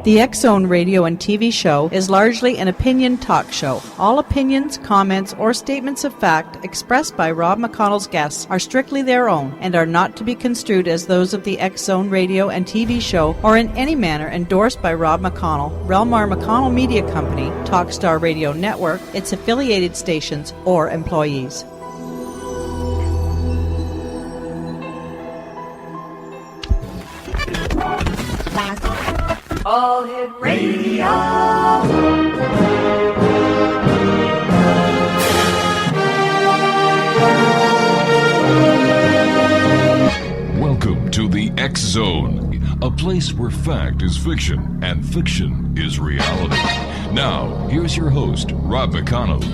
The X-Zone radio and TV show is largely an opinion talk show. All opinions, comments, or statements of fact expressed by Rob McConnell's guests are strictly their own and are not to be construed as those of the X-Zone radio and TV show or in any manner endorsed by Rob McConnell, rel-mar McConnell Media Company, Talkstar Radio Network, its affiliated stations, or employees. All Hit Radio. Welcome to the X Zone, a place where fact is fiction and fiction is reality. Now, here's your host, Rob McConnell.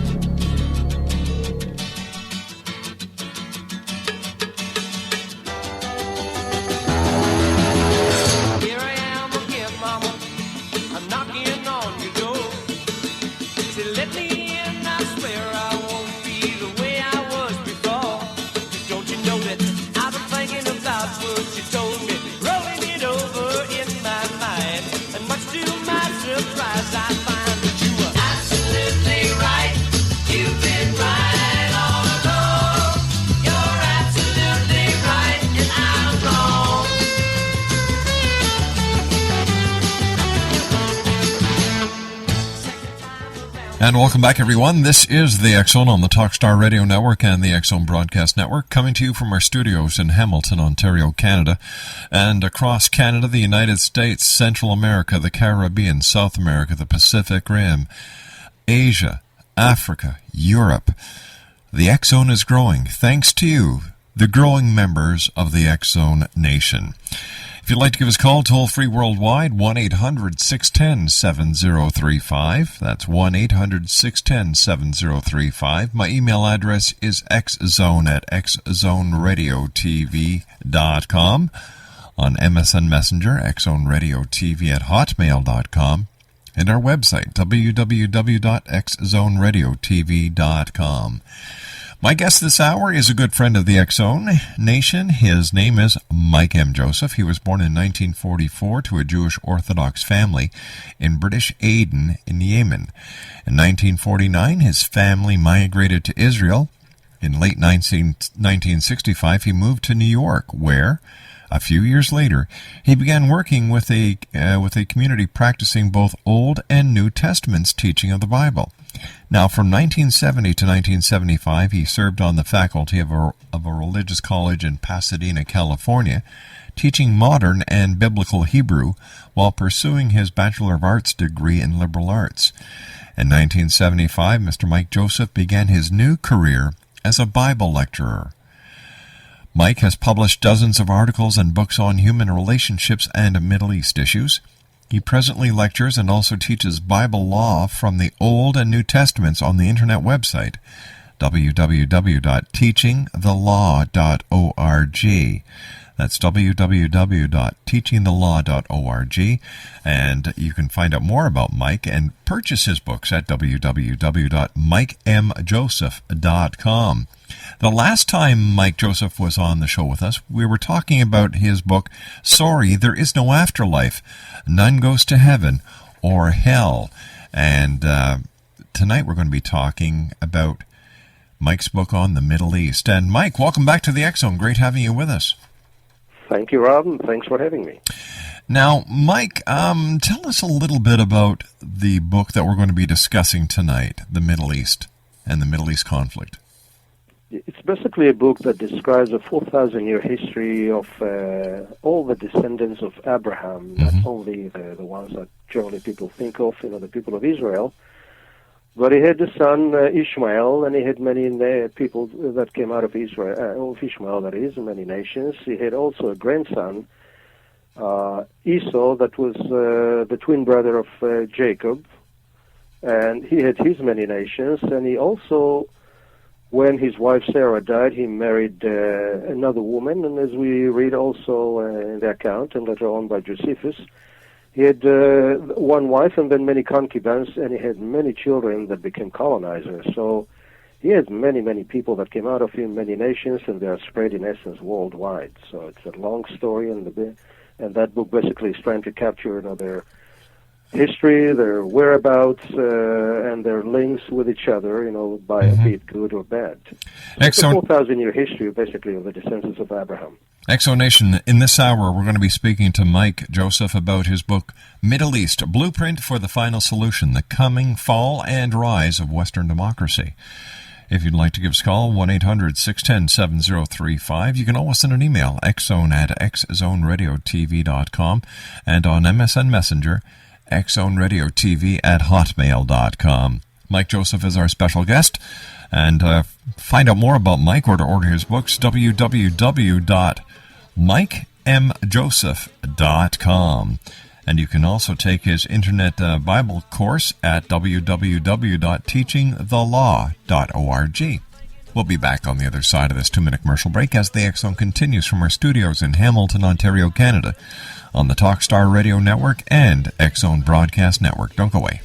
And welcome back, everyone. This is the X-Zone on the Talkstar Radio Network and the X-Zone Broadcast Network, coming to you from our studios in Hamilton, Ontario, Canada, and across Canada, the United States, Central America, the Caribbean, South America, the Pacific Rim, Asia, Africa, Europe. The X-Zone is growing, thanks to you, the growing members of the X-Zone Nation. If you'd like to give us a call, toll-free worldwide, 1-800-610-7035. That's 1-800-610-7035. My email address is xzone@xzoneradiotv.com. On MSN Messenger, xzoneradiotv@hotmail.com. And our website, www.xzoneradiotv.com. My guest this hour is a good friend of the X-Zone Nation. His name is Mike M. Joseph. He was born in 1944 to a Jewish Orthodox family in British Aden in Yemen. In 1949, his family migrated to Israel. In late 1965, he moved to New York, where, a few years later, he began working with a community practicing both Old and New Testaments teaching of the Bible. Now, from 1970 to 1975, he served on the faculty of a religious college in Pasadena, California, teaching modern and biblical Hebrew while pursuing his Bachelor of Arts degree in liberal arts. In 1975, Mr. Mike Joseph began his new career as a Bible lecturer. Mike has published dozens of articles and books on human relationships and Middle East issues. He presently lectures and also teaches Bible law from the Old and New Testaments on the internet website, www.teachingthelaw.org. That's www.teachingthelaw.org. And you can find out more about Mike and purchase his books at www.mikemjoseph.com. The last time Mike Joseph was on the show with us, we were talking about his book, Sorry, There Is No Afterlife. None Goes to Heaven or Hell. And tonight we're going to be talking about Mike's book on the Middle East. And Mike, welcome back to the X-Zone. Great having you with us. Thank you, Rob, and thanks for having me. Now, Mike, tell us a little bit about the book that we're going to be discussing tonight, The Middle East and the Middle East conflict. It's basically a book that describes a 4,000-year history of all the descendants of Abraham, not only the ones that generally people think of, the people of Israel, but he had the son Ishmael, and he had many people that came out of Israel, of Ishmael, that is, many nations. He had also a grandson, Esau, that was the twin brother of Jacob, and he had his many nations, and he also, when his wife Sarah died, he married another woman, and as we read also in the account, and later on by Josephus, he had one wife and then many concubines, and he had many children that became colonizers. So he had many, many people that came out of him, many nations, and they are spread in essence worldwide. So it's a long story, and that book basically is trying to capture history, their whereabouts, and their links with each other, be it good or bad. So it's a 4,000-year history, basically, of the descendants of Abraham. Exonation, in this hour, we're going to be speaking to Mike Joseph about his book, Middle East, Blueprint for the Final Solution, The Coming Fall and Rise of Western Democracy. If you'd like to give us a call, 1-800-610-7035. You can always send an email, xzone@xzoneradiotv.com, and on MSN Messenger, xzoneradiotv@hotmail.com. Mike Joseph is our special guest, and find out more about Mike or to order his books, www.mikemjoseph.com. And you can also take his Internet Bible course at www.teachingthelaw.org. We'll be back on the other side of this 2-minute commercial break as the X Zone continues from our studios in Hamilton, Ontario, Canada, on the Talkstar Radio Network and X Zone Broadcast Network. Don't go away.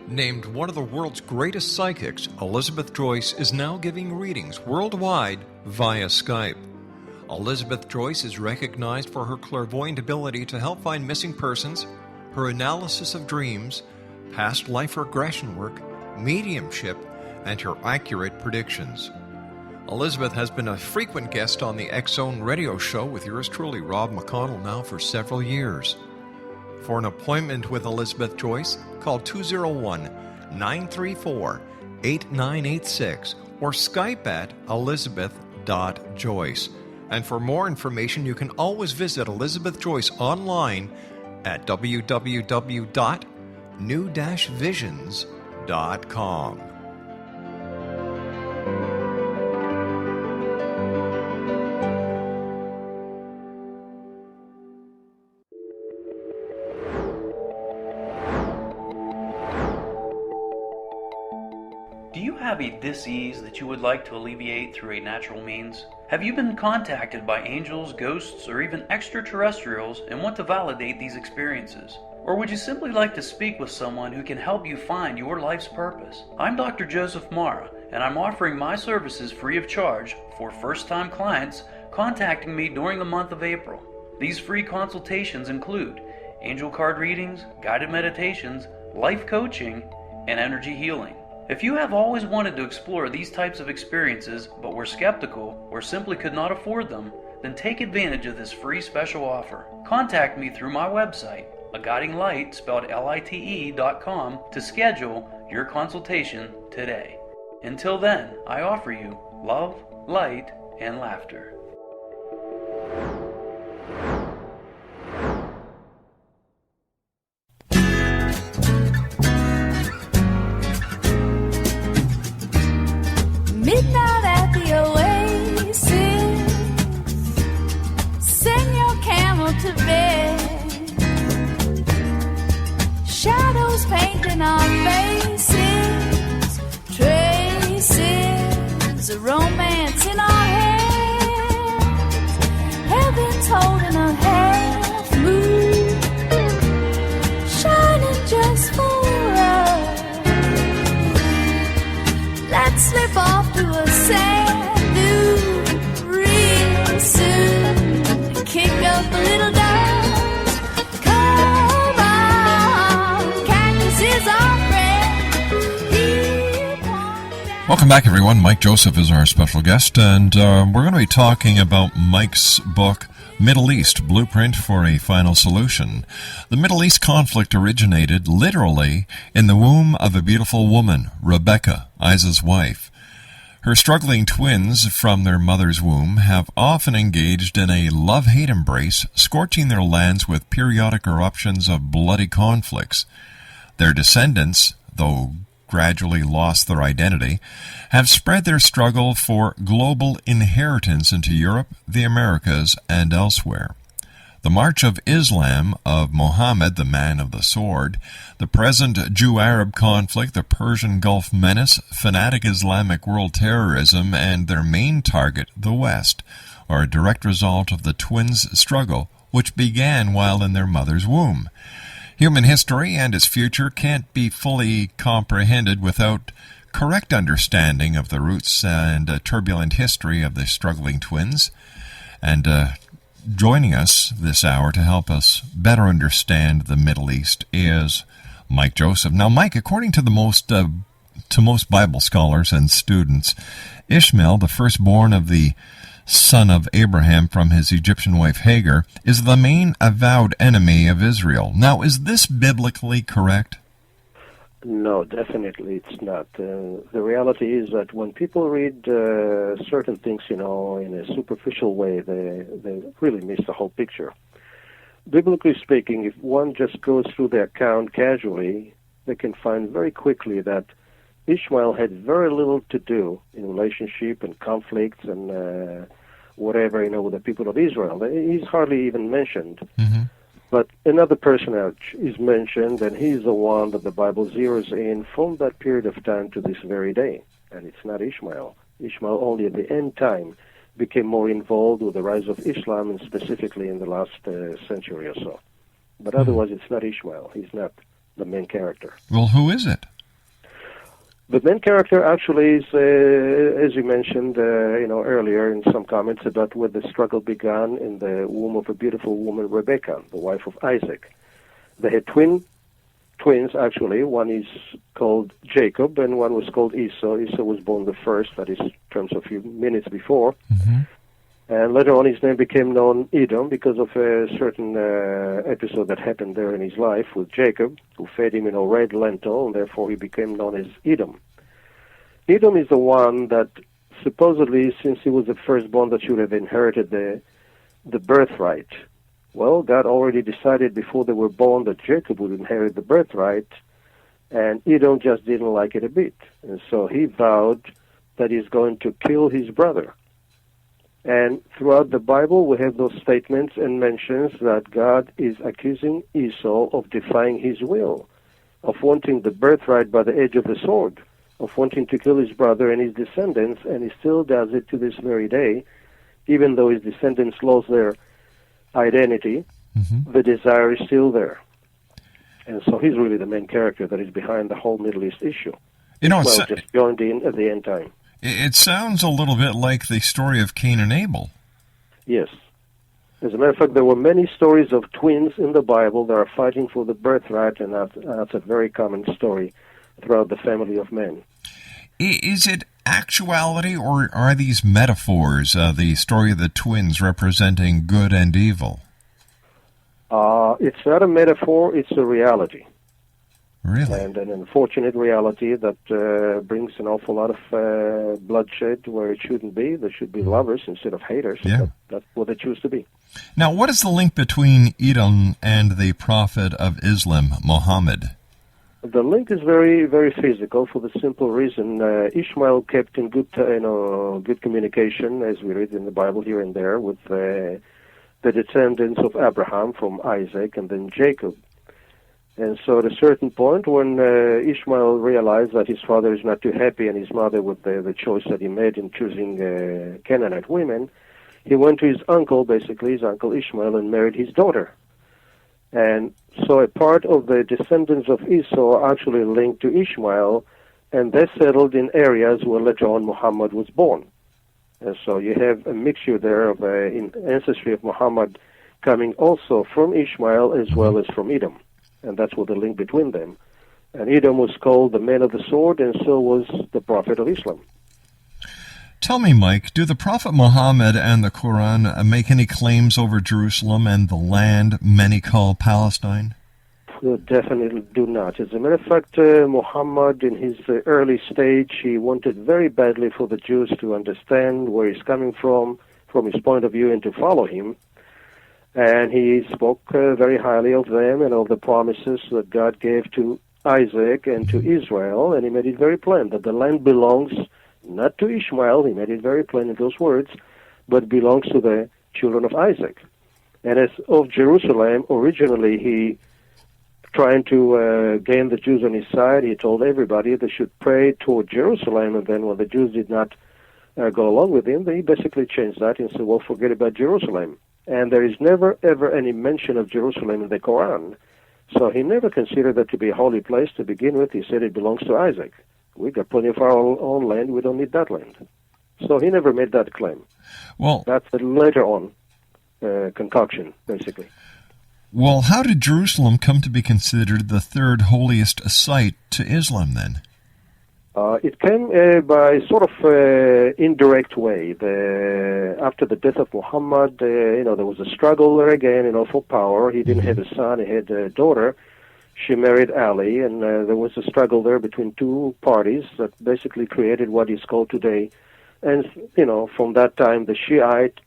Named one of the world's greatest psychics, Elizabeth Joyce is now giving readings worldwide via Skype. Elizabeth Joyce is recognized for her clairvoyant ability to help find missing persons, her analysis of dreams, past life regression work, mediumship, and her accurate predictions. Elizabeth has been a frequent guest on the X Zone radio show with yours truly, Rob McConnell, now for several years. For an appointment with Elizabeth Joyce, call 201-934-8986 or Skype at elizabeth.joyce. And for more information, you can always visit Elizabeth Joyce online at www.new-visions.com. Do you have a dis-ease that you would like to alleviate through a natural means? Have you been contacted by angels, ghosts, or even extraterrestrials and want to validate these experiences? Or would you simply like to speak with someone who can help you find your life's purpose? I'm Dr. Joseph Mara, and I'm offering my services free of charge for first-time clients contacting me during the month of April. These free consultations include angel card readings, guided meditations, life coaching, and energy healing. If you have always wanted to explore these types of experiences but were skeptical or simply could not afford them, then take advantage of this free special offer. Contact me through my website, aguidinglight, spelled lite.com, to schedule your consultation today. Until then, I offer you love, light, and laughter. Midnight at the oasis, send your camel to bed. Shadows painting our faces, traces of romance in our hands. Heaven's holding a half moon, shining just for us. Let's slip off to a sand dune real soon. Kick up a little dust. Come on, cactus is our friend. Welcome back, everyone. Mike Joseph is our special guest, and we're going to be talking about Mike's book, Middle East, Blueprint for a Final Solution. The Middle East conflict originated literally in the womb of a beautiful woman, Rebecca, Isa's wife. Her struggling twins from their mother's womb have often engaged in a love-hate embrace, scorching their lands with periodic eruptions of bloody conflicts. Their descendants, though gradually lost their identity, have spread their struggle for global inheritance into Europe, the Americas, and elsewhere. the march of Islam, of Muhammad, the man of the sword, the present Jew-Arab conflict, the Persian Gulf menace, fanatic Islamic world terrorism, and their main target, the West, are a direct result of the twins' struggle, which began while in their mother's womb. Human history and its future can't be fully comprehended without correct understanding of the roots and turbulent history of the struggling twins. And joining us this hour to help us better understand the Middle East is Mike Joseph. Now, Mike, according to most Bible scholars and students, Ishmael, the firstborn of the son of Abraham from his Egyptian wife Hagar, is the main avowed enemy of Israel. Now, is this biblically correct? No, definitely it's not. The reality is that when people read certain things, in a superficial way, they really miss the whole picture. Biblically speaking, if one just goes through the account casually, they can find very quickly that Ishmael had very little to do in relationship and conflicts and whatever, with the people of Israel. He's hardly even mentioned. Mm-hmm. But another personage is mentioned, and he's the one that the Bible zeroes in from that period of time to this very day. And it's not Ishmael. Ishmael only at the end time became more involved with the rise of Islam, and specifically in the last century or so. But otherwise, it's not Ishmael. He's not the main character. Well, who is it? The main character actually is, as you mentioned, earlier in some comments about where the struggle began in the womb of a beautiful woman, Rebecca, the wife of Isaac. They had twins, actually. One is called Jacob, and one was called Esau. Esau was born the first, that is, in terms of a few minutes before. Mm-hmm. And later on, his name became known Edom because of a certain episode that happened there in his life with Jacob, who fed him red lentil, and therefore he became known as Edom. Edom is the one that supposedly, since he was the firstborn, that should have inherited the birthright. Well, God already decided before they were born that Jacob would inherit the birthright, and Edom just didn't like it a bit. And so he vowed that he's going to kill his brother. And throughout the Bible, we have those statements and mentions that God is accusing Esau of defying his will, of wanting the birthright by the edge of the sword, of wanting to kill his brother and his descendants, and he still does it to this very day, even though his descendants lost their identity, the desire is still there. And so he's really the main character that is behind the whole Middle East issue. Just joined in at the end time. It sounds a little bit like the story of Cain and Abel. Yes. As a matter of fact, there were many stories of twins in the Bible that are fighting for the birthright, and that's a very common story throughout the family of men. Is it actuality, or are these metaphors, the story of the twins representing good and evil? It's not a metaphor, it's a reality. Really? And an unfortunate reality that brings an awful lot of bloodshed where it shouldn't be. There should be lovers instead of haters. Yeah. That's what they choose to be. Now, what is the link between Edom and the prophet of Islam, Muhammad? The link is very, very physical for the simple reason Ishmael kept in good communication, as we read in the Bible here and there, with the descendants of Abraham from Isaac and then Jacob. And so at a certain point, when Ishmael realized that his father is not too happy and his mother with the choice that he made in choosing Canaanite women, he went to his uncle, basically his uncle Ishmael, and married his daughter. And so a part of the descendants of Esau actually linked to Ishmael, and they settled in areas where later on Muhammad was born. And so you have a mixture there of in ancestry of Muhammad coming also from Ishmael as well as from Edom. And that's what the link between them. And Edom was called the man of the sword, and so was the prophet of Islam. Tell me, Mike, do the Prophet Muhammad and the Quran make any claims over Jerusalem and the land many call Palestine? Definitely do not. As a matter of fact, Muhammad, in his early stage, he wanted very badly for the Jews to understand where he's coming from his point of view, and to follow him. And he spoke very highly of them and of the promises that God gave to Isaac and to Israel, and he made it very plain that the land belongs not to Ishmael, he made it very plain in those words, but belongs to the children of Isaac. And as of Jerusalem, originally he, trying to gain the Jews on his side, he told everybody they should pray toward Jerusalem, and then when the Jews did not go along with him, he basically changed that and said, well, forget about Jerusalem. And there is never, ever any mention of Jerusalem in the Quran. So he never considered that to be a holy place to begin with. He said it belongs to Isaac. We got plenty of our own land. We don't need that land. So he never made that claim. Well, that's a later on concoction, basically. Well, how did Jerusalem come to be considered the third holiest site to Islam then? It came by sort of indirect way. After the death of Muhammad, there was a struggle there again, for power. He didn't have a son; he had a daughter. She married Ali, and there was a struggle there between two parties that basically created what is called today. And from that time, the Shiite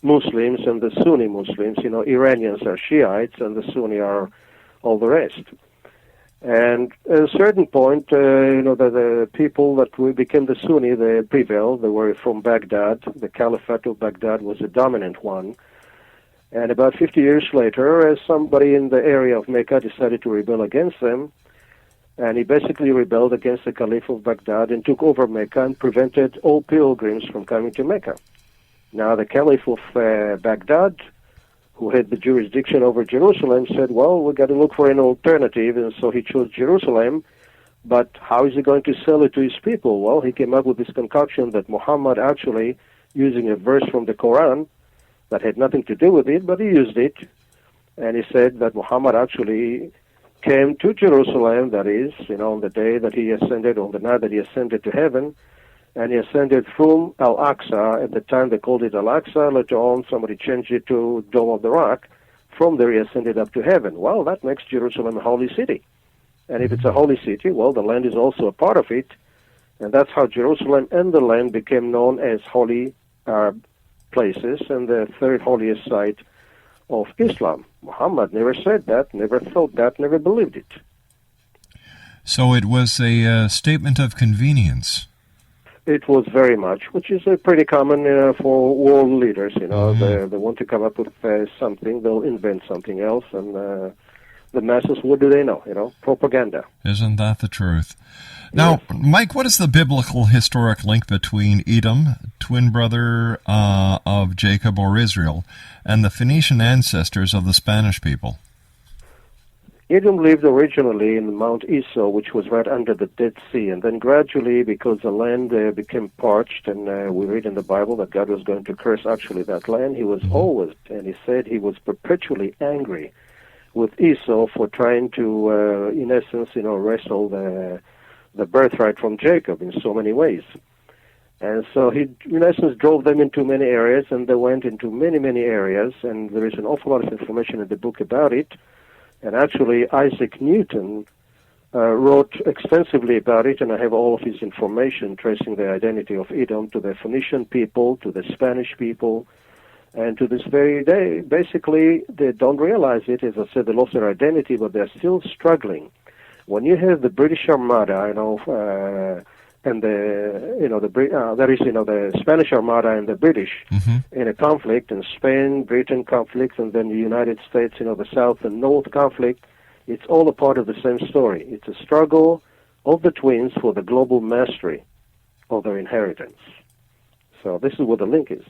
Muslims and the Sunni Muslims. Iranians are Shiites, and the Sunni are all the rest. And at a certain point, the people that became the Sunni, they prevailed. They were from Baghdad. The Caliphate of Baghdad was a dominant one. And about 50 years later, somebody in the area of Mecca decided to rebel against them. And he basically rebelled against the Caliph of Baghdad and took over Mecca and prevented all pilgrims from coming to Mecca. Now, the Caliph of Baghdad, who had the jurisdiction over Jerusalem, said, well, we've got to look for an alternative, and so he chose Jerusalem. But how is he going to sell it to his people? Well, he came up with this concoction that Muhammad actually, using a verse from the Quran that had nothing to do with it, but he used it, and he said that Muhammad actually came to Jerusalem, that is, on the day that he ascended, on the night that he ascended to heaven, and he ascended from Al-Aqsa. At the time they called it Al-Aqsa. Later on somebody changed it to Dome of the Rock. From there he ascended up to heaven. Well, that makes Jerusalem a holy city. And if it's a holy city, well, the land is also a part of it. And that's how Jerusalem and the land became known as holy Arab places and the third holiest site of Islam. Muhammad never said that, never thought that, never believed it. So it was a statement of convenience. It was very much, which is pretty common for world leaders. They want to come up with something, they'll invent something else, and the masses, what do they know? Propaganda. Isn't that the truth? Now, yes. Mike, what is the biblical historic link between Edom, twin brother of Jacob or Israel, and the Phoenician ancestors of the Spanish people? Edom lived originally in Mount Esau, which was right under the Dead Sea, and then gradually, because the land became parched, and we read in the Bible that God was going to curse actually that land, he was always, and he said he was perpetually angry with Esau for trying to, in essence, wrestle the birthright from Jacob in so many ways. And so he, in essence, drove them into many areas, and they went into many, many areas, and there is an awful lot of information in the book about it. And actually, Isaac Newton wrote extensively about it, and I have all of his information tracing the identity of Edom to the Phoenician people, to the Spanish people, and to this very day. Basically, they don't realize it. As I said, they lost their identity, but they're still struggling. When you have the British Armada, and the Spanish Armada and the British in a conflict, and Spain, Britain conflict, and then the United States, the South and North conflict, it's all a part of the same story. It's a struggle of the twins for the global mastery of their inheritance. So this is what the link is.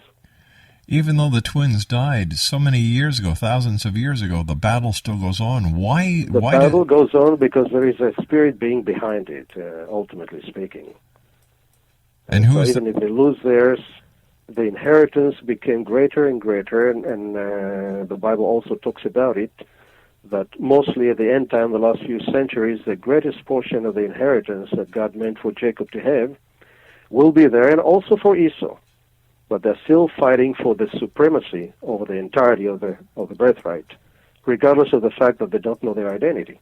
Even though the twins died so many years ago, thousands of years ago, the battle still goes on. Why? The battle goes on because there is a spirit being behind it, ultimately speaking. And who is even if they lose theirs, the inheritance became greater and greater, and the Bible also talks about it, that mostly at the end time, the last few centuries, the greatest portion of the inheritance that God meant for Jacob to have will be there, and also for Esau. But they're still fighting for the supremacy over the entirety of the birthright, regardless of the fact that they don't know their identity.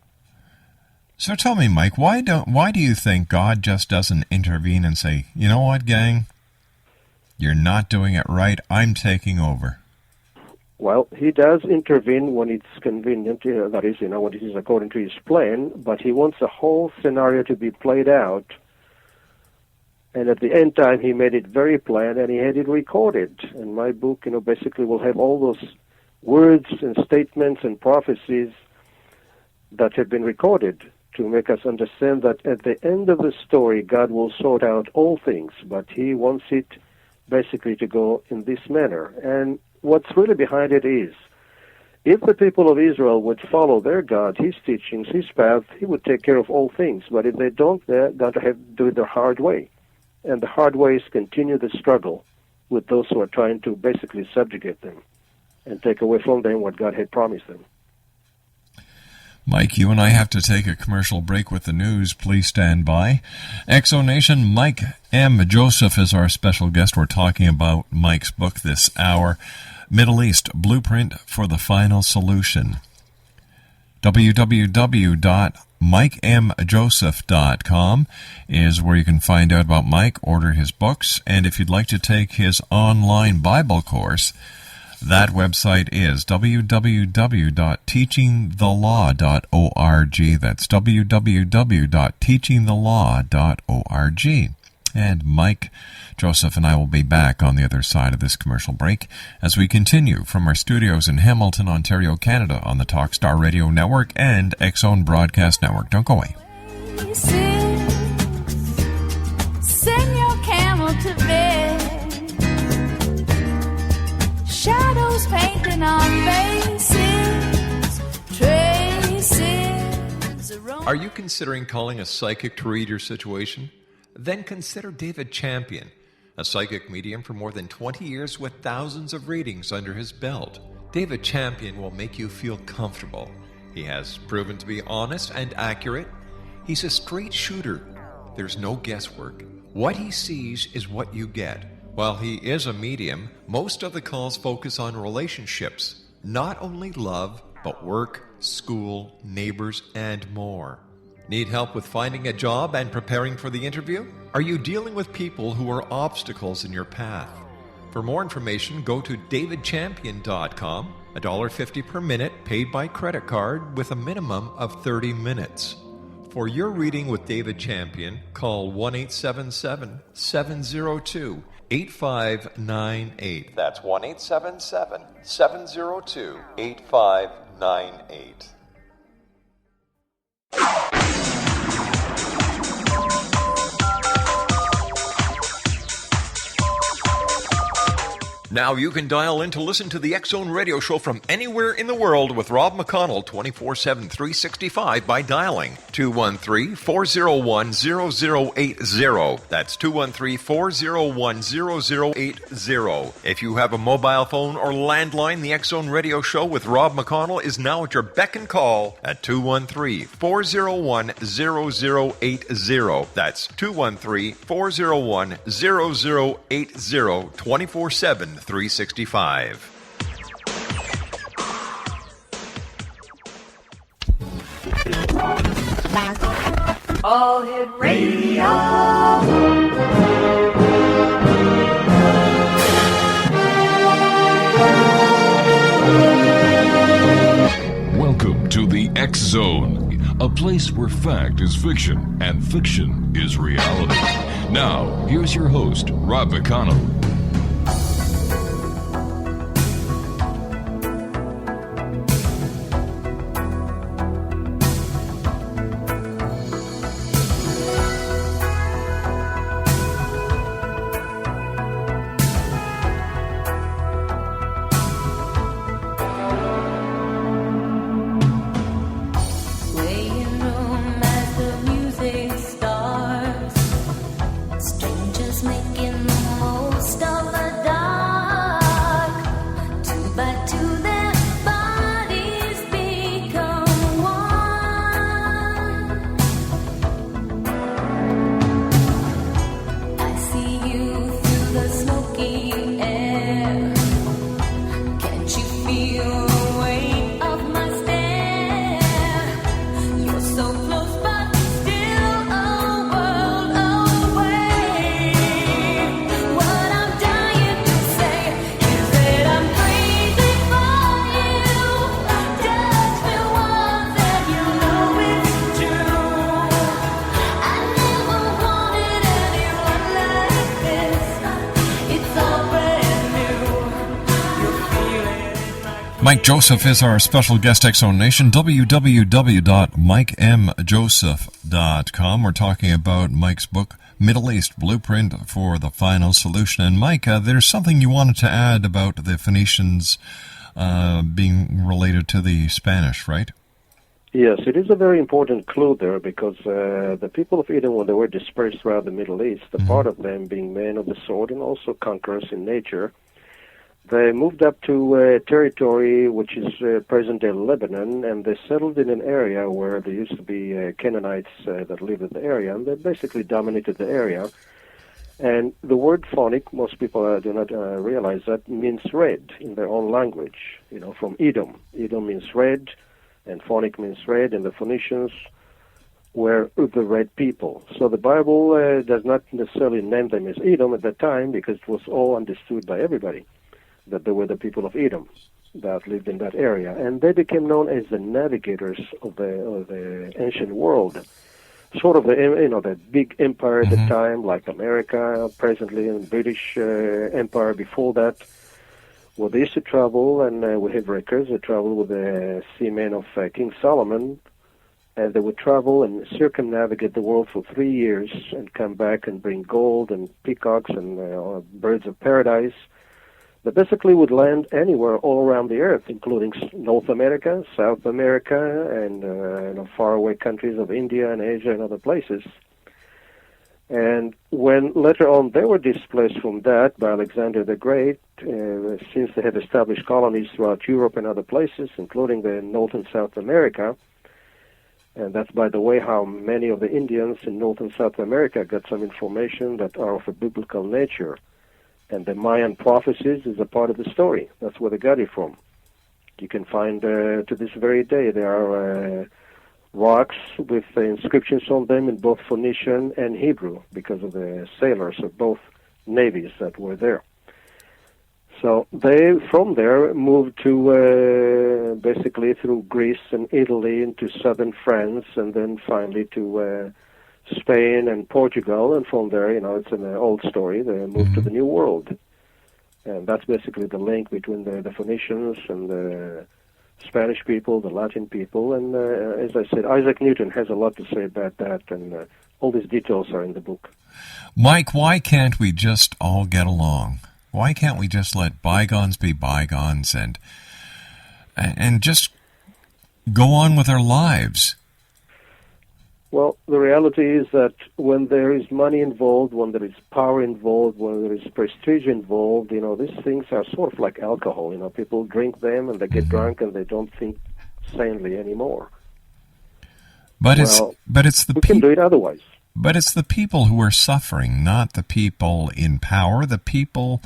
So tell me, Mike, why do you think God just doesn't intervene and say, you know what, gang, you're not doing it right, I'm taking over? Well, he does intervene when it's convenient, that is, when it is according to his plan, but he wants the whole scenario to be played out. And at the end time, he made it very plain, and he had it recorded. And my book, basically will have all those words and statements and prophecies that have been recorded to make us understand that at the end of the story, God will sort out all things, but he wants it basically to go in this manner. And what's really behind it is, if the people of Israel would follow their God, his teachings, his path, he would take care of all things. But if they don't, they're going to have to do it the hard way. And the hard way is continue the struggle with those who are trying to basically subjugate them and take away from them what God had promised them. Mike, you and I have to take a commercial break with the news. Please stand by. Exonation, Mike M. Joseph is our special guest. We're talking about Mike's book this hour, Middle East Blueprint for the Final Solution. www.mikemjoseph.com is where you can find out about Mike, order his books, and if you'd like to take his online Bible course, that website is www.teachingthelaw.org. That's www.teachingthelaw.org. And Mike Joseph and I will be back on the other side of this commercial break as we continue from our studios in Hamilton, Ontario, Canada on the Talkstar Radio Network and X-Zone Broadcast Network. Don't go away. Send your camel to bed. Shadows painting on faces, traces. Are you considering calling a psychic to read your situation? Then consider David Champion, a psychic medium for more than 20 years with thousands of readings under his belt. David Champion will make you feel comfortable. He has proven to be honest and accurate. He's a straight shooter. There's no guesswork. What he sees is what you get. While he is a medium, most of the calls focus on relationships, not only love, but work, school, neighbors, and more. Need help with finding a job and preparing for the interview? Are you dealing with people who are obstacles in your path? For more information, go to davidchampion.com, $1.50 per minute paid by credit card with a minimum of 30 minutes. For your reading with David Champion, call 1-877-702-8598. That's 1-877-702-8598. Now you can dial in to listen to the X-Zone Radio Show from anywhere in the world with Rob McConnell 24/7, 365 by dialing 213-401-0080. That's 213-401-0080. If you have a mobile phone or landline, the X-Zone Radio Show with Rob McConnell is now at your beck and call at 213-401-0080. That's 213-401-0080, 24/7, 365. All Hit Radio. Welcome to the X-Zone, a place where fact is fiction and fiction is reality. Now, here's your host, Rob McConnell. Strangers making the most Mike Joseph is our special guest, X-Zone Nation. www.mikemjoseph.com. We're talking about Mike's book, Middle East Blueprint for the Final Solution. And Mike, there's something you wanted to add about the Phoenicians being related to the Spanish, right? Yes, it is a very important clue there because the people of Edom, when they were dispersed throughout the Middle East, the part of them being men of the sword and also conquerors in nature, they moved up to territory which is present-day Lebanon, and they settled in an area where there used to be Canaanites that lived in the area, and they basically dominated the area. And the word phonic, most people do not realize that, means red in their own language, from Edom. Edom means red, and phonic means red, and the Phoenicians were the red people. So the Bible does not necessarily name them as Edom at that time because it was all understood by everybody that they were the people of Edom that lived in that area. And they became known as the navigators of the ancient world. Sort of the big empire at the time, like America presently, and British Empire before that. Well, they used to travel, and we have records. They traveled with the seamen of King Solomon, and they would travel and circumnavigate the world for 3 years and come back and bring gold and peacocks and birds of paradise. They basically would land anywhere all around the earth, including North America, South America, and faraway countries of India and Asia and other places. And when later on they were displaced from that by Alexander the Great, since they had established colonies throughout Europe and other places, including the North and South America, and that's, by the way, how many of the Indians in North and South America got some information that are of a biblical nature. And the Mayan prophecies is a part of the story. That's where they got it from. You can find, to this very day, there are rocks with inscriptions on them in both Phoenician and Hebrew because of the sailors of both navies that were there. So they, from there, moved to basically through Greece and Italy into southern France, and then finally to Spain and Portugal, and from there, it's an old story. They moved to the New World, and that's basically the link between the Phoenicians and the Spanish people, the Latin people, and as I said, Isaac Newton has a lot to say about that, and all these details are in the book. Mike, why can't we just all get along? Why can't we just let bygones be bygones and just go on with our lives? Well, the reality is that when there is money involved, when there is power involved, when there is prestige involved, these things are sort of like alcohol. People drink them and they get drunk and they don't think sanely anymore. But it's the we can do it otherwise. But it's the people who are suffering, not the people in power. The people,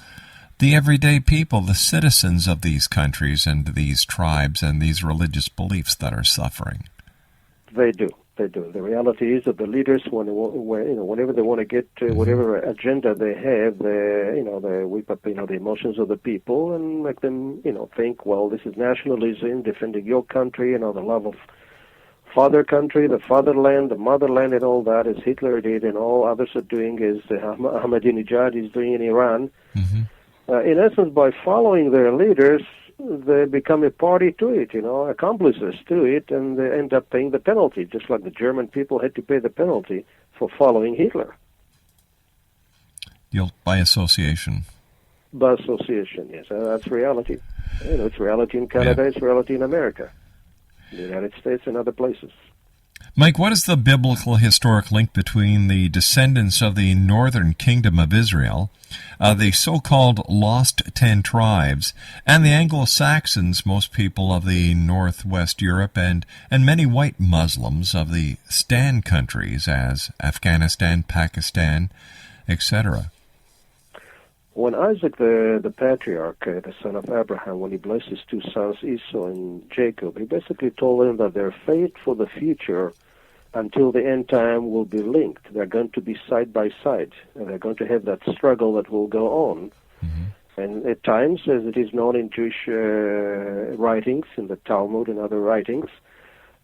the everyday people, the citizens of these countries and these tribes and these religious beliefs that are suffering. They do. They do. The reality is that the leaders, whenever they want to get to whatever agenda they have, they whip up, the emotions of the people and make them, think, well, this is nationalism, defending your country, the love of father country, the fatherland, the motherland, and all that, as Hitler did, and all others are doing, as Ahmadinejad is doing in Iran. In essence, by following their leaders, they become a party to it, accomplices to it, and they end up paying the penalty, just like the German people had to pay the penalty for following Hitler. By association. By association, yes. That's reality. It's reality in Canada, It's reality in America, the United States, and other places. Mike, what is the biblical historic link between the descendants of the northern kingdom of Israel, the so-called lost 10 tribes, and the Anglo-Saxons, most people of the northwest Europe, and many white Muslims of the Stan countries as Afghanistan, Pakistan, etc.? When Isaac, the patriarch, the son of Abraham, when he blessed his two sons, Esau and Jacob, he basically told them that their fate for the future until the end time will be linked. They're going to be side by side, and they're going to have that struggle that will go on. And at times, as it is known in Jewish writings, in the Talmud and other writings,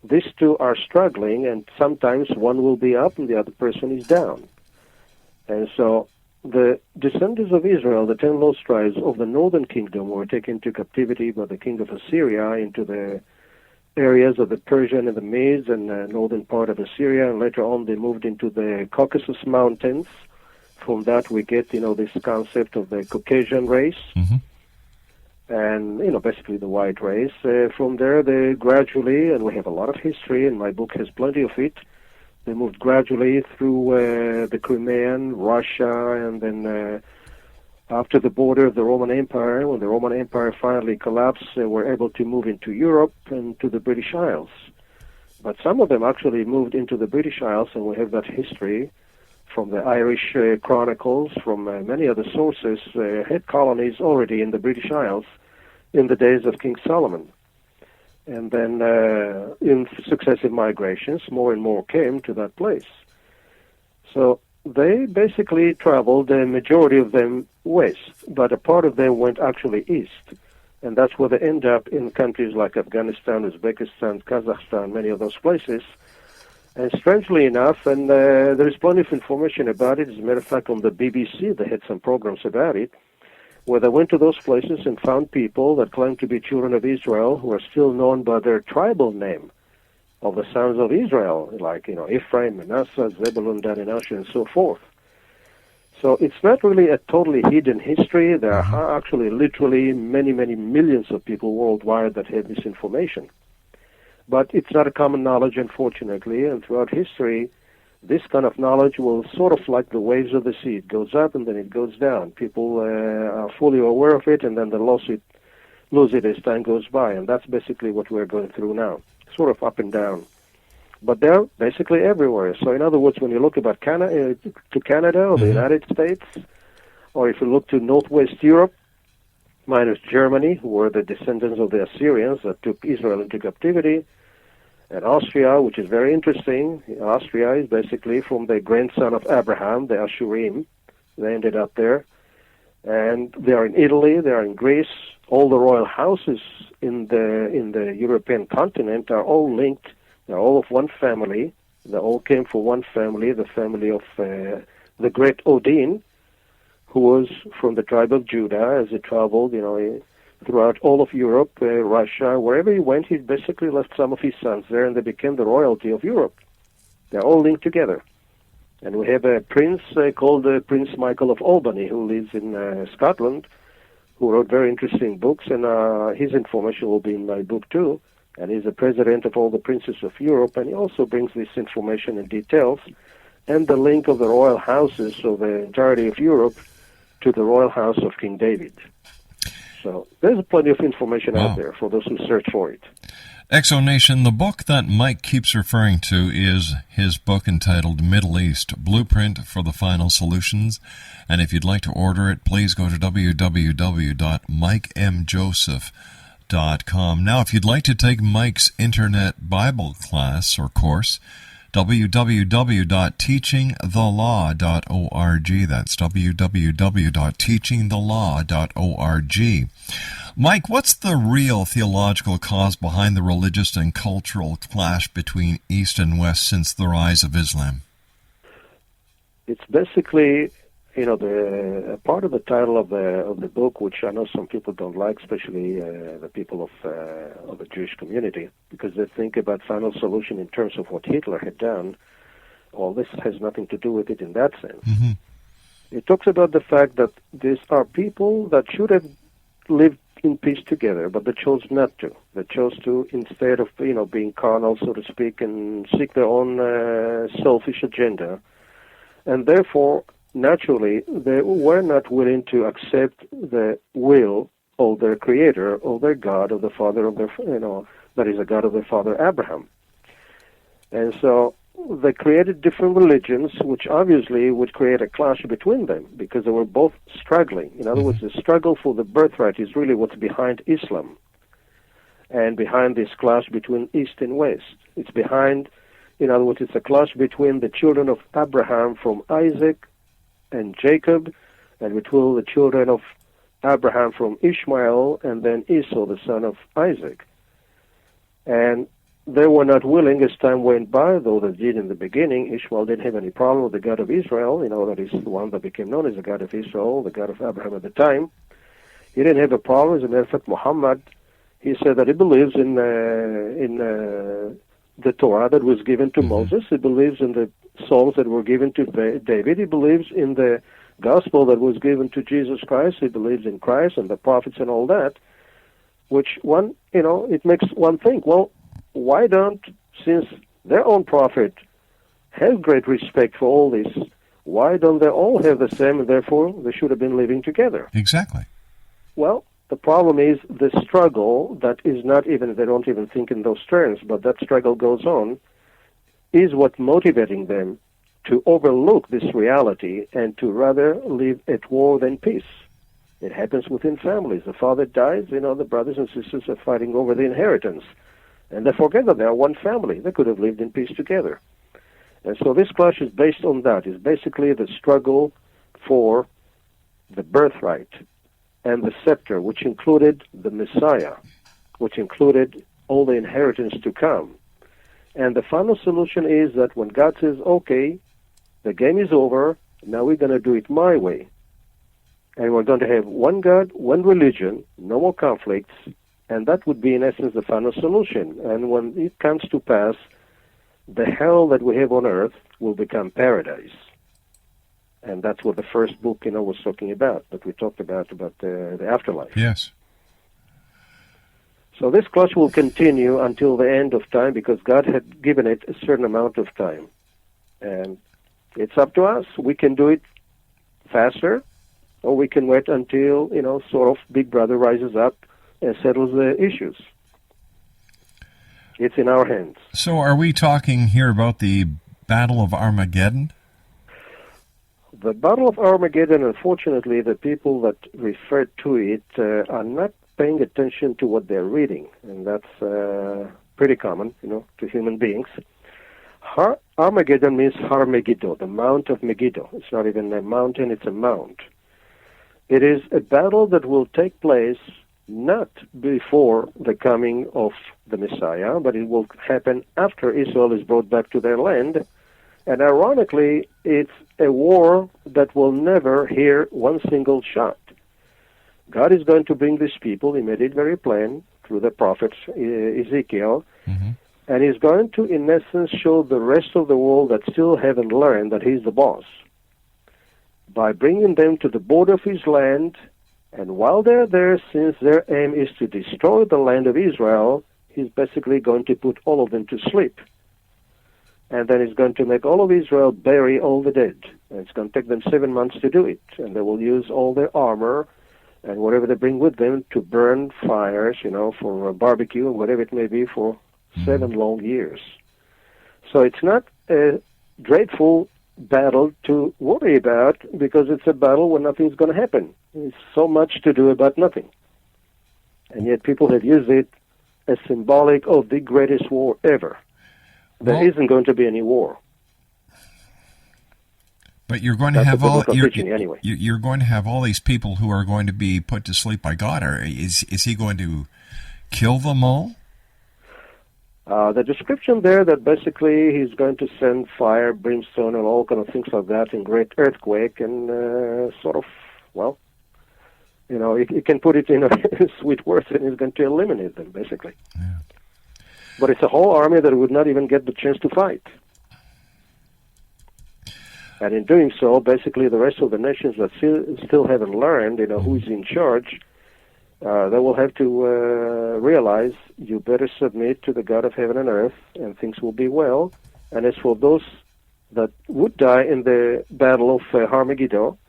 these two are struggling, and sometimes one will be up and the other person is down. And so the descendants of Israel, the 10 lost tribes of the northern kingdom, were taken into captivity by the king of Assyria into the areas of the Persian and the Medes and northern part of Assyria, and later on they moved into the Caucasus Mountains. From that we get, this concept of the Caucasian race, and, basically the white race. From there they gradually, and we have a lot of history, and my book has plenty of it, they moved gradually through the Crimean, Russia, and then after the border of the Roman Empire, when the Roman Empire finally collapsed, they were able to move into Europe and to the British Isles. But some of them actually moved into the British Isles, and we have that history from the Irish Chronicles, from many other sources, had colonies already in the British Isles in the days of King Solomon. And then in successive migrations, more and more came to that place. So they basically traveled, the majority of them west, but a part of them went actually east. And that's where they end up in countries like Afghanistan, Uzbekistan, Kazakhstan, many of those places. And strangely enough, and there is plenty of information about it, as a matter of fact, on the BBC they had some programs about it, where they went to those places and found people that claimed to be children of Israel who are still known by their tribal name of the sons of Israel, like, Ephraim, Manasseh, Zebulun, Dan, and Asher, and so forth. So it's not really a totally hidden history. There are actually literally many, many millions of people worldwide that have this information. But it's not a common knowledge, unfortunately, and throughout history, this kind of knowledge will sort of like the waves of the sea. It goes up and then it goes down. People are fully aware of it, and then they lose it as time goes by, and that's basically what we're going through now, sort of up and down. But they're basically everywhere. So in other words, when you look about Canada or the United States, or if you look to Northwest Europe, minus Germany, who were the descendants of the Assyrians that took Israel into captivity, and Austria, which is very interesting. Austria is basically from the grandson of Abraham, the Ashurim. They ended up there. And they are in Italy, they are in Greece. All the royal houses in the European continent are all linked. They're all of one family. They all came from one family, the family of the great Odin, who was from the tribe of Judah, as he traveled, throughout all of Europe, Russia, wherever he went, he basically left some of his sons there, and they became the royalty of Europe. They're all linked together. And we have a prince called Prince Michael of Albany, who lives in Scotland, who wrote very interesting books, and his information will be in my book too. And he's the president of all the princes of Europe, and he also brings this information and details, and the link of the royal houses of the entirety of Europe to the royal house of King David. So there's plenty of information out there for those who search for it. Exonation, the book that Mike keeps referring to is his book entitled Middle East, Blueprint for the Final Solutions. And if you'd like to order it, please go to www.mikemjoseph.com. Now, if you'd like to take Mike's Internet Bible class or course, www.teachingthelaw.org. That's www.teachingthelaw.org. Mike, what's the real theological cause behind the religious and cultural clash between East and West since the rise of Islam? It's basically, the part of the title of the book, which I know some people don't like, especially the people of the Jewish community, because they think about final solution in terms of what Hitler had done. All this has nothing to do with it in that sense. Mm-hmm. It talks about the fact that these are people that should have lived in peace together, but they chose not to. They chose to, instead of being carnal, so to speak, and seek their own selfish agenda, and therefore, naturally, they were not willing to accept the will of their Creator, of their God, of the Father of their, that is the God of their father Abraham. And so they created different religions, which obviously would create a clash between them, because they were both struggling. In other words, the struggle for the birthright is really what's behind Islam, and behind this clash between East and West. It's behind, in other words, it's a clash between the children of Abraham from Isaac and Jacob, and between the children of Abraham from Ishmael, and then Esau, the son of Isaac. And they were not willing as time went by, though they did in the beginning. Ishmael didn't have any problem with the God of Israel. That is the one that became known as the God of Israel, the God of Abraham at the time. He didn't have a problem. As a matter of fact, Muhammad, he said that he believes in the Torah that was given to Moses. He believes in the Psalms that were given to David. He believes in the gospel that was given to Jesus Christ. He believes in Christ and the prophets and all that, which it makes one think, well, why don't, since their own prophet has great respect for all this, why don't they all have the same, and therefore they should have been living together? Exactly. Well, the problem is the struggle that is not even, they don't even think in those terms, but that struggle goes on, is what motivating them to overlook this reality and to rather live at war than peace. It happens within families. The father dies, the brothers and sisters are fighting over the inheritance. And they forget that they are one family. They could have lived in peace together. And so this clash is based on that. It's basically the struggle for the birthright and the scepter, which included the Messiah, which included all the inheritance to come. And the final solution is that when God says, okay, the game is over, now we're going to do it my way. And we're going to have one God, one religion, no more conflicts, and that would be, in essence, the final solution. And when it comes to pass, the hell that we have on earth will become paradise. And that's what the first book, was talking about, that we talked about the afterlife. Yes. So this clash will continue until the end of time because God had given it a certain amount of time. And it's up to us. We can do it faster, or we can wait until, sort of Big Brother rises up and settles the issues. It's in our hands. So are we talking here about the Battle of Armageddon? The Battle of Armageddon, unfortunately, the people that refer to it are not paying attention to what they're reading, and that's pretty common, to human beings. Armageddon means Har Megiddo, the Mount of Megiddo. It's not even a mountain, it's a mount. It is a battle that will take place not before the coming of the Messiah, but it will happen after Israel is brought back to their land. And ironically, it's a war that will never hear one single shot. God is going to bring these people, he made it very plain, through the prophet Ezekiel, and he's going to, in essence, show the rest of the world that still haven't learned that he's the boss. By bringing them to the border of his land, and while they're there, since their aim is to destroy the land of Israel, he's basically going to put all of them to sleep. And then he's going to make all of Israel bury all the dead. And it's going to take them 7 months to do it. And they will use all their armor and whatever they bring with them to burn fires, for a barbecue or whatever it may be for 7 long years. So it's not a dreadful battle to worry about because it's a battle where nothing's going to happen. There's so much to do about nothing. And yet people have used it as symbolic of the greatest war ever. There isn't going to be any war. But you're going to have anyway. You're going to have all these people who are going to be put to sleep by God. Is he going to kill them all? The description there that basically he's going to send fire, brimstone, and all kind of things like that, and great earthquake, and you can put it in a sweet words, and he's going to eliminate them, basically. Yeah. But it's a whole army that would not even get the chance to fight. And in doing so, basically the rest of the nations that still haven't learned, who's in charge, they will have to realize you better submit to the God of heaven and earth, and things will be well. And as for those that would die in the battle of Armageddon,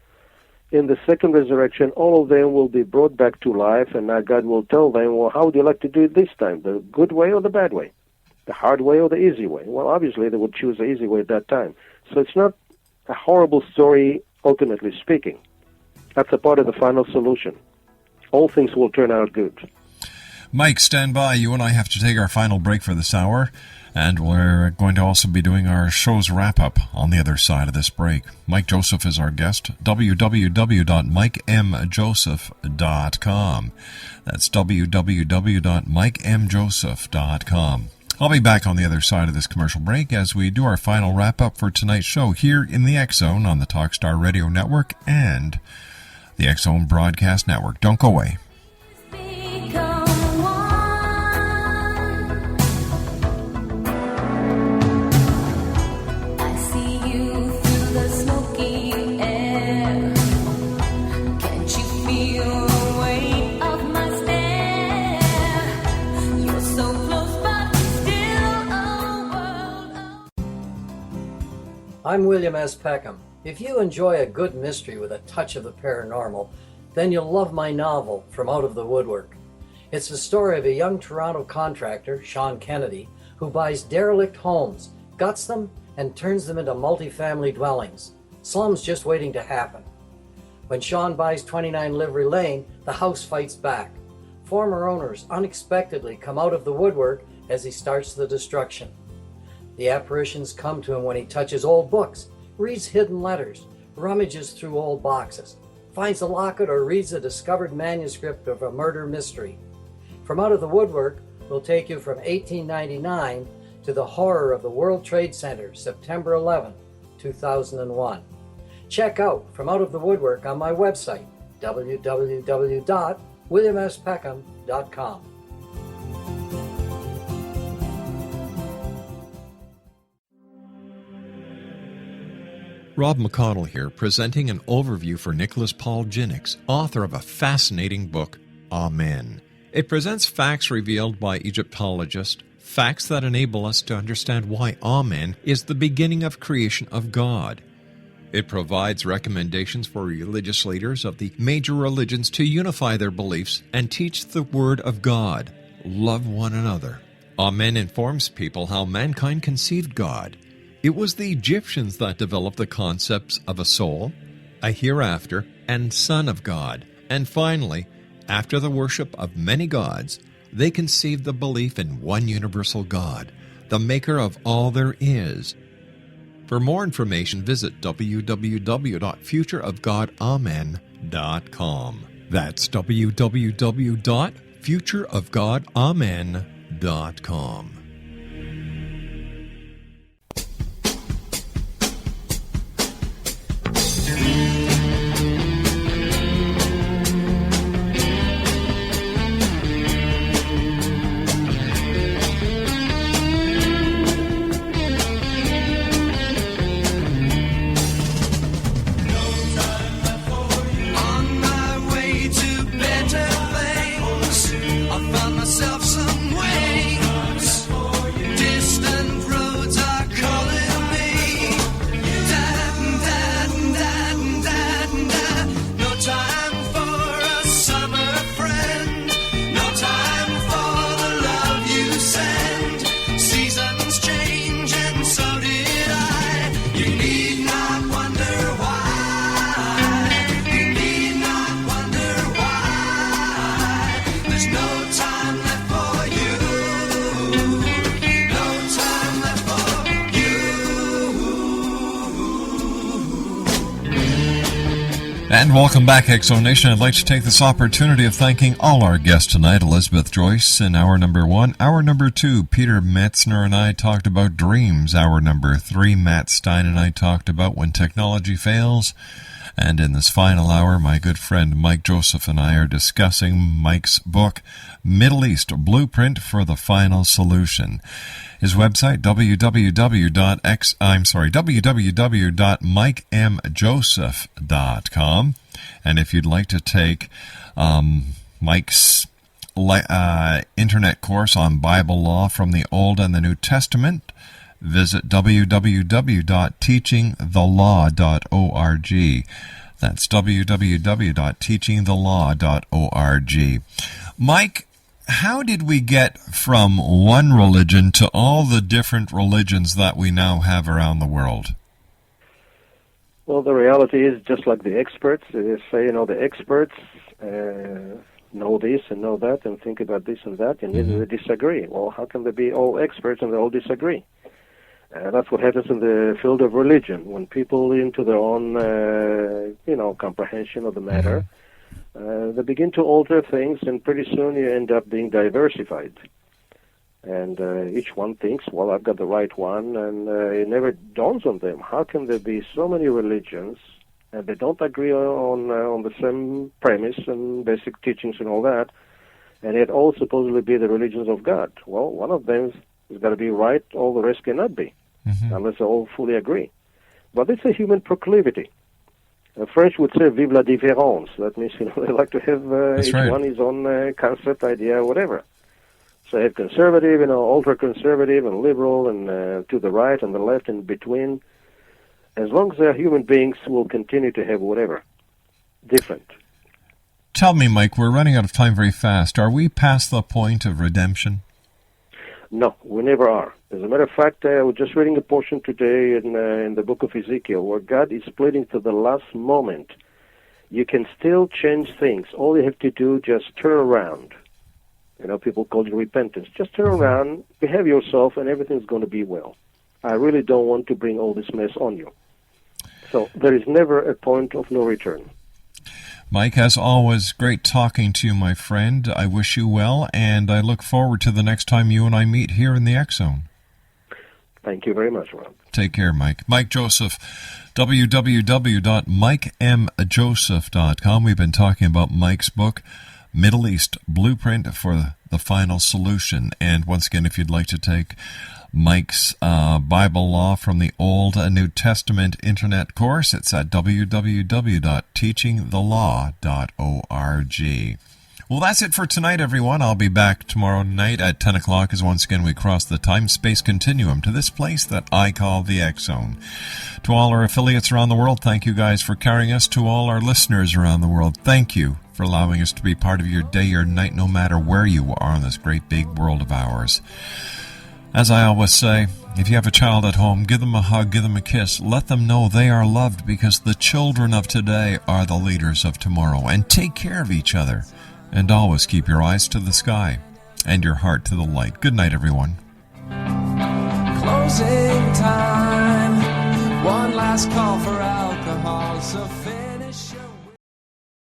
in the second resurrection, all of them will be brought back to life, and now God will tell them, well, how would you like to do it this time, the good way or the bad way, the hard way or the easy way? Well, obviously they would choose the easy way at that time. So it's not a horrible story, ultimately speaking. That's a part of the final solution. All things will turn out good. Mike, stand by. You and I have to take our final break for this hour, and we're going to also be doing our show's wrap-up on the other side of this break. Mike Joseph is our guest. www.mikemjoseph.com. That's www.mikemjoseph.com. I'll be back on the other side of this commercial break as we do our final wrap-up for tonight's show here in the X-Zone on the Talkstar Radio Network and the X-Zone Broadcast Network. Don't go away. I'm William S. Peckham. If you enjoy a good mystery with a touch of the paranormal, then you'll love my novel, From Out of the Woodwork. It's the story of a young Toronto contractor, Sean Kennedy, who buys derelict homes, guts them, and turns them into multifamily dwellings. Slums just waiting to happen. When Sean buys 29 Livery Lane, the house fights back. Former owners unexpectedly come out of the woodwork as he starts the destruction. The apparitions come to him when he touches old books, reads hidden letters, rummages through old boxes, finds a locket, or reads a discovered manuscript of a murder mystery. From Out of the Woodwork will take you from 1899 to the horror of the World Trade Center, September 11, 2001. Check out From Out of the Woodwork on my website, www.williamspeckham.com. Rob McConnell here, presenting an overview for Nicholas Paul Jennings, author of a fascinating book, Amen. It presents facts revealed by Egyptologists, facts that enable us to understand why Amen is the beginning of creation of God. It provides recommendations for religious leaders of the major religions to unify their beliefs and teach the Word of God. Love one another. Amen informs people how mankind conceived God. It was the Egyptians that developed the concepts of a soul, a hereafter, and Son of God. And finally, after the worship of many gods, they conceived the belief in one universal God, the maker of all there is. For more information, visit www.futureofgodamen.com. That's www.futureofgodamen.com. And welcome back, X-Zone Nation. I'd like to take this opportunity of thanking all our guests tonight. Elizabeth Joyce in hour number 1. Hour number 2, Peter Metzner and I talked about dreams. Hour number 3, Matt Stein and I talked about when technology fails. And in this final hour, my good friend Mike Joseph and I are discussing Mike's book, Middle East Blueprint for the Final Solution. His website, www.mikemjoseph.com. And if you'd like to take Mike's internet course on Bible law from the Old and the New Testament, visit www.teachingthelaw.org. That's www.teachingthelaw.org. Mike, how did we get from one religion to all the different religions that we now have around the world? Well, the reality is just like the experts. They say, the experts know this and know that and think about this and that, and yet they disagree. Well, how can they be all experts and they all disagree? That's what happens in the field of religion. When people into their own, comprehension of the matter, they begin to alter things, and pretty soon you end up being diversified. And each one thinks, well, I've got the right one, and it never dawns on them. How can there be so many religions, and they don't agree on the same premise and basic teachings and all that, and yet all supposedly be the religions of God? Well, one of them has got to be right, all the rest cannot be, unless they all fully agree. But it's a human proclivity. French would say "vive la différence." That means, they like to have each one his own concept, idea, whatever. So you have conservative, ultra-conservative and liberal and to the right and the left and between. As long as they're human beings, will continue to have whatever. Different. Tell me, Mike, we're running out of time very fast. Are we past the point of redemption? No, we never are. As a matter of fact, I was just reading a portion today in the book of Ezekiel where God is pleading to the last moment. You can still change things. All you have to do, just turn around. People call it repentance. Just turn around, behave yourself, and everything's going to be well. I really don't want to bring all this mess on you. So there is never a point of no return. Mike, as always, great talking to you, my friend. I wish you well, and I look forward to the next time you and I meet here in the X Zone. Thank you very much, Rob. Take care, Mike. Mike Joseph, www.mikemjoseph.com. We've been talking about Mike's book, Middle East Blueprint for the Final Solution. And once again, if you'd like to take Mike's Bible Law from the Old and New Testament Internet course, it's at www.teachingthelaw.org. Well, that's it for tonight, everyone. I'll be back tomorrow night at 10 o'clock as once again we cross the time-space continuum to this place that I call the X Zone. To all our affiliates around the world, thank you guys for carrying us. To all our listeners around the world, thank you for allowing us to be part of your day or night, no matter where you are in this great big world of ours. As I always say, if you have a child at home, give them a hug, give them a kiss. Let them know they are loved, because the children of today are the leaders of tomorrow. And take care of each other. And always keep your eyes to the sky and your heart to the light. Good night, everyone. Closing time. One last call for alcohol. So